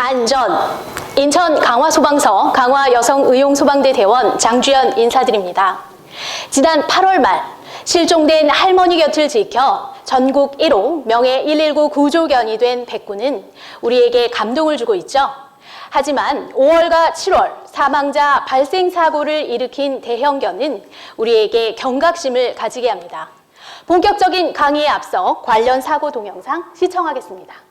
안전. 인천 강화소방서 강화여성의용소방대 대원 장주연 인사드립니다. 지난 8월 말 실종된 할머니 곁을 지켜 전국 1호 명예 119 구조견이 된 백구는 우리에게 감동을 주고 있죠. 하지만 5월과 7월 사망자 발생 사고를 일으킨 대형견은 우리에게 경각심을 가지게 합니다. 본격적인 강의에 앞서 관련 사고 동영상 시청하겠습니다.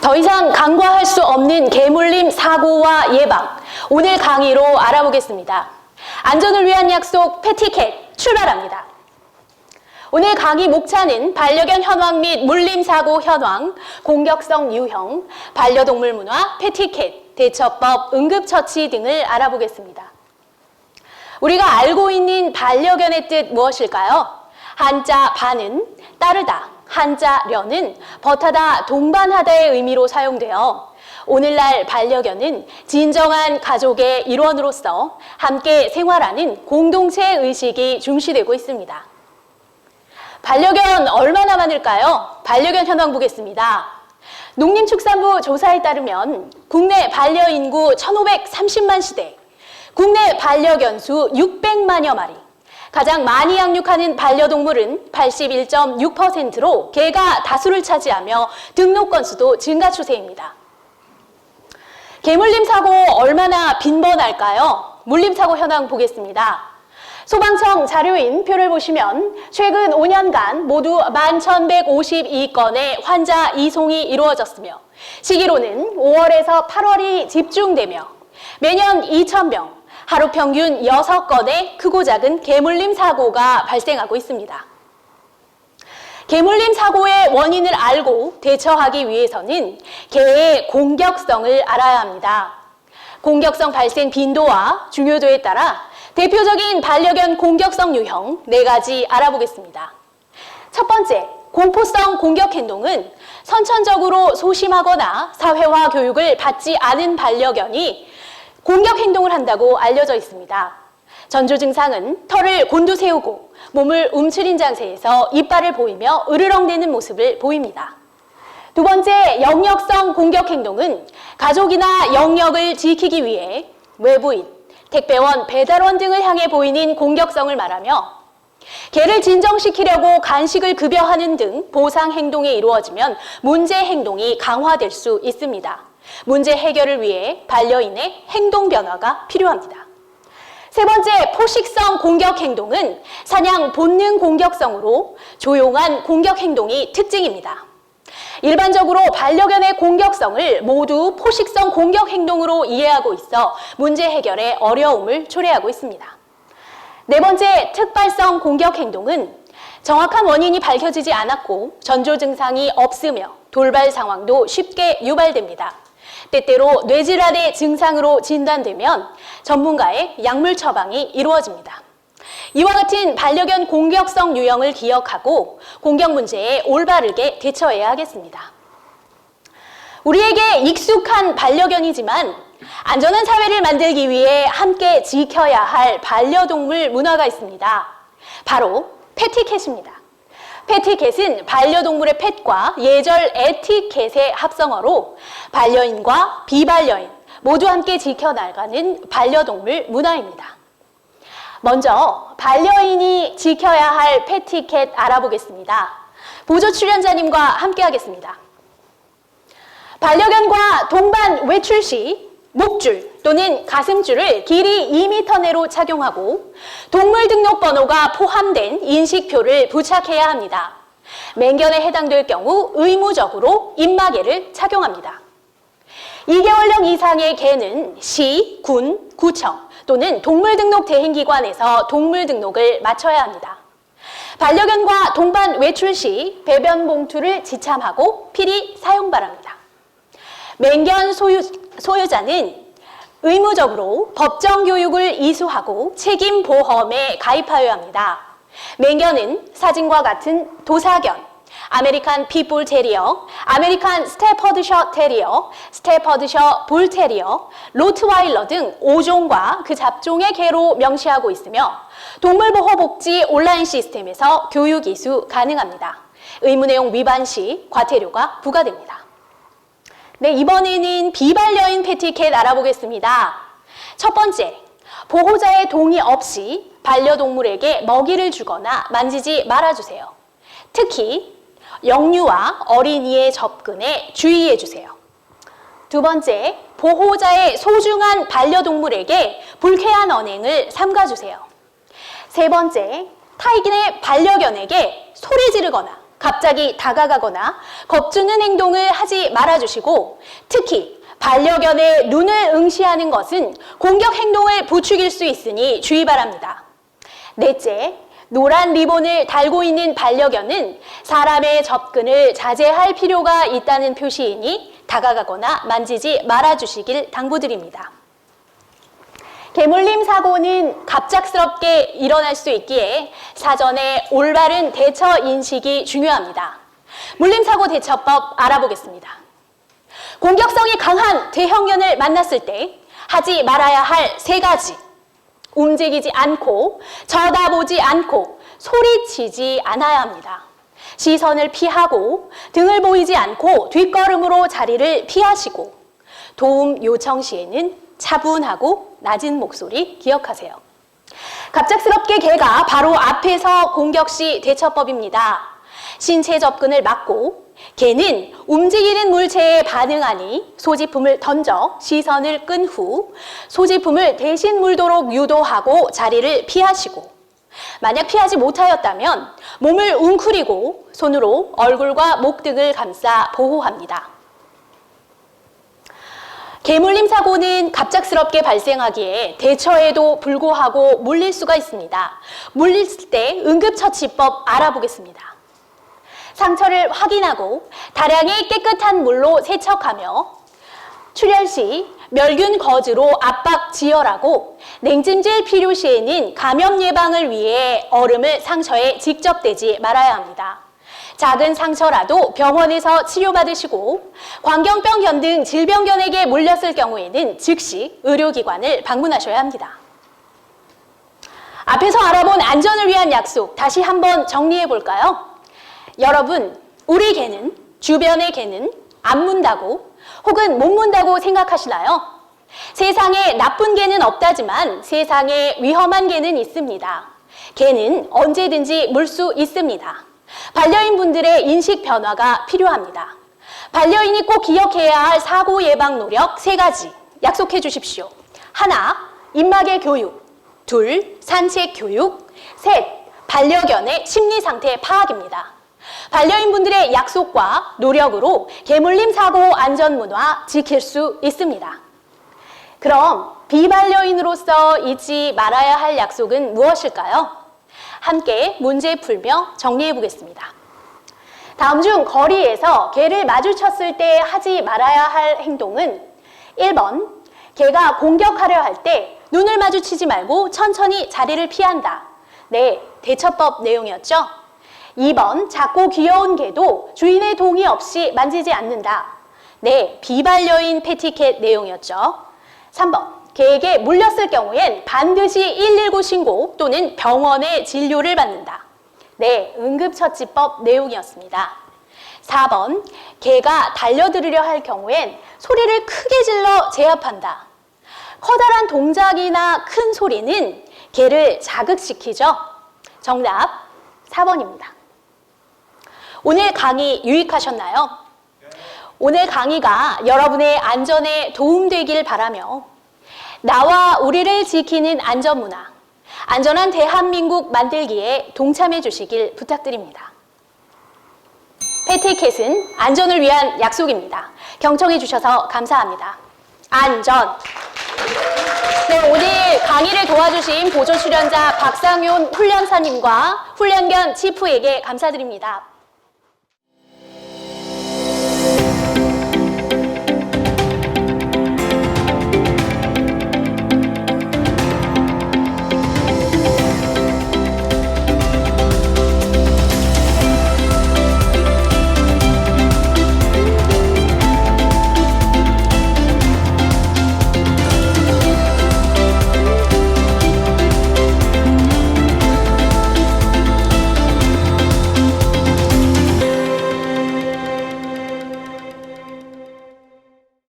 더 이상 간과할 수 없는 개물림 사고와 예방, 오늘 강의로 알아보겠습니다. 안전을 위한 약속 패티캣 출발합니다. 오늘 강의 목차는 반려견 현황 및 물림 사고 현황, 공격성 유형, 반려동물 문화, 패티캣, 대처법, 응급처치 등을 알아보겠습니다. 우리가 알고 있는 반려견의 뜻 무엇일까요? 한자 반은 따르다, 한자 려는 버타다, 동반하다의 의미로 사용되어 오늘날 반려견은 진정한 가족의 일원으로서 함께 생활하는 공동체 의식이 중시되고 있습니다. 반려견 얼마나 많을까요? 반려견 현황 보겠습니다. 농림축산부 조사에 따르면 국내 반려인구 1,530만 시대, 국내 반려견 수 600만여 마리, 가장 많이 양육하는 반려동물은 81.6%로 개가 다수를 차지하며 등록 건수도 증가 추세입니다. 개물림 사고 얼마나 빈번할까요? 물림 사고 현황 보겠습니다. 소방청 자료인 표를 보시면 최근 5년간 모두 11,152건의 환자 이송이 이루어졌으며 시기로는 5월에서 8월이 집중되며 매년 2,000명, 하루 평균 6건의 크고 작은 개물림 사고가 발생하고 있습니다. 개물림 사고의 원인을 알고 대처하기 위해서는 개의 공격성을 알아야 합니다. 공격성 발생 빈도와 중요도에 따라 대표적인 반려견 공격성 유형 4가지 알아보겠습니다. 첫 번째, 공포성 공격 행동은 선천적으로 소심하거나 사회화 교육을 받지 않은 반려견이 공격 행동을 한다고 알려져 있습니다. 전조 증상은 털을 곤두세우고 몸을 움츠린 자세에서 이빨을 보이며 으르렁대는 모습을 보입니다. 두 번째, 영역성 공격 행동은 가족이나 영역을 지키기 위해 외부인, 택배원, 배달원 등을 향해 보이는 공격성을 말하며 개를 진정시키려고 간식을 급여하는 등 보상 행동이 이루어지면 문제 행동이 강화될 수 있습니다. 문제 해결을 위해 반려인의 행동 변화가 필요합니다. 세 번째, 포식성 공격 행동은 사냥 본능 공격성으로 조용한 공격 행동이 특징입니다. 일반적으로 반려견의 공격성을 모두 포식성 공격 행동으로 이해하고 있어 문제 해결에 어려움을 초래하고 있습니다. 네 번째, 특발성 공격 행동은 정확한 원인이 밝혀지지 않았고 전조 증상이 없으며 돌발 상황도 쉽게 유발됩니다. 때때로 뇌질환의 증상으로 진단되면 전문가의 약물 처방이 이루어집니다. 이와 같은 반려견 공격성 유형을 기억하고 공격 문제에 올바르게 대처해야 하겠습니다. 우리에게 익숙한 반려견이지만 안전한 사회를 만들기 위해 함께 지켜야 할 반려동물 문화가 있습니다. 바로 패티캣입니다. 패티캣은 반려동물의 펫과 예절 에티켓의 합성어로 반려인과 비반려인 모두 함께 지켜나가는 반려동물 문화입니다. 먼저 반려인이 지켜야 할 패티캣 알아보겠습니다. 보조 출연자님과 함께 하겠습니다. 반려견과 동반 외출 시 목줄 또는 가슴줄을 길이 2m 내로 착용하고 동물 등록번호가 포함된 인식표를 부착해야 합니다. 맹견에 해당될 경우 의무적으로 입마개를 착용합니다. 2개월령 이상의 개는 시, 군, 구청 또는 동물등록 대행기관에서 동물등록을 마쳐야 합니다. 반려견과 동반 외출 시 배변 봉투를 지참하고 필히 사용 바랍니다. 맹견 소유자는 의무적으로 법정 교육을 이수하고 책임보험에 가입하여야 합니다. 맹견은 사진과 같은 도사견, 아메리칸 핏불 테리어, 아메리칸 스테퍼드셔 테리어, 스테퍼드셔 불 테리어, 로트와일러 등 5종과 그 잡종의 개로 명시하고 있으며 동물보호복지 온라인 시스템에서 교육 이수 가능합니다. 의무내용 위반 시 과태료가 부과됩니다. 네, 이번에는 비반려인 패티캣 알아보겠습니다. 첫 번째, 보호자의 동의 없이 반려동물에게 먹이를 주거나 만지지 말아주세요. 특히 영유아 어린이의 접근에 주의해 주세요. 두 번째, 보호자의 소중한 반려동물에게 불쾌한 언행을 삼가주세요. 세 번째, 타인의 반려견에게 소리 지르거나 갑자기 다가가거나 겁주는 행동을 하지 말아주시고 특히 반려견의 눈을 응시하는 것은 공격 행동을 부추길 수 있으니 주의 바랍니다. 넷째, 노란 리본을 달고 있는 반려견은 사람의 접근을 자제할 필요가 있다는 표시이니 다가가거나 만지지 말아주시길 당부드립니다. 개물림 사고는 갑작스럽게 일어날 수 있기에 사전에 올바른 대처 인식이 중요합니다. 물림사고 대처법 알아보겠습니다. 공격성이 강한 대형견을 만났을 때 하지 말아야 할 3가지. 움직이지 않고, 쳐다보지 않고, 소리치지 않아야 합니다. 시선을 피하고, 등을 보이지 않고 뒷걸음으로 자리를 피하시고, 도움 요청 시에는 차분하고 낮은 목소리 기억하세요. 갑작스럽게 개가 바로 앞에서 공격 시 대처법입니다. 신체 접근을 막고 개는 움직이는 물체에 반응하니 소지품을 던져 시선을 끈 후 소지품을 대신 물도록 유도하고 자리를 피하시고 만약 피하지 못하였다면 몸을 웅크리고 손으로 얼굴과 목 등을 감싸 보호합니다. 개물림 사고는 갑작스럽게 발생하기에 대처에도 불구하고 물릴 수가 있습니다. 물릴 때 응급처치법 알아보겠습니다. 상처를 확인하고 다량의 깨끗한 물로 세척하며 출혈 시 멸균 거즈로 압박 지혈하고 냉찜질 필요 시에는 감염 예방을 위해 얼음을 상처에 직접 대지 말아야 합니다. 작은 상처라도 병원에서 치료받으시고 광견병견 등 질병견에게 물렸을 경우에는 즉시 의료기관을 방문하셔야 합니다. 앞에서 알아본 안전을 위한 약속 다시 한번 정리해 볼까요? 여러분, 우리 개는, 주변의 개는 안 문다고 혹은 못 문다고 생각하시나요? 세상에 나쁜 개는 없다지만 세상에 위험한 개는 있습니다. 개는 언제든지 물 수 있습니다. 반려인분들의 인식 변화가 필요합니다. 반려인이 꼭 기억해야 할 사고 예방 노력 3가지 약속해 주십시오. 1. 입마개 교육. 2. 산책 교육. 3. 반려견의 심리 상태 파악입니다. 반려인분들의 약속과 노력으로 개물림 사고 안전 문화 지킬 수 있습니다. 그럼 비반려인으로서 잊지 말아야 할 약속은 무엇일까요? 함께 문제 풀며 정리해 보겠습니다. 다음 중 거리에서 개를 마주쳤을 때 하지 말아야 할 행동은 1번, 개가 공격하려 할 때 눈을 마주치지 말고 천천히 자리를 피한다. 네, 대처법 내용이었죠. 2번, 작고 귀여운 개도 주인의 동의 없이 만지지 않는다. 네, 비반려인 패티캣 내용이었죠. 3번, 개에게 물렸을 경우엔 반드시 119 신고 또는 병원의 진료를 받는다. 네, 응급처치법 내용이었습니다. 4번, 개가 달려들으려 할 경우엔 소리를 크게 질러 제압한다. 커다란 동작이나 큰 소리는 개를 자극시키죠. 정답 4번입니다. 오늘 강의 유익하셨나요? 오늘 강의가 여러분의 안전에 도움되길 바라며 나와 우리를 지키는 안전문화, 안전한 대한민국 만들기에 동참해 주시길 부탁드립니다. 패티캣은 안전을 위한 약속입니다. 경청해 주셔서 감사합니다. 안전! 네, 오늘 강의를 도와주신 보조 출연자 박상윤 훈련사님과 훈련견 치프에게 감사드립니다.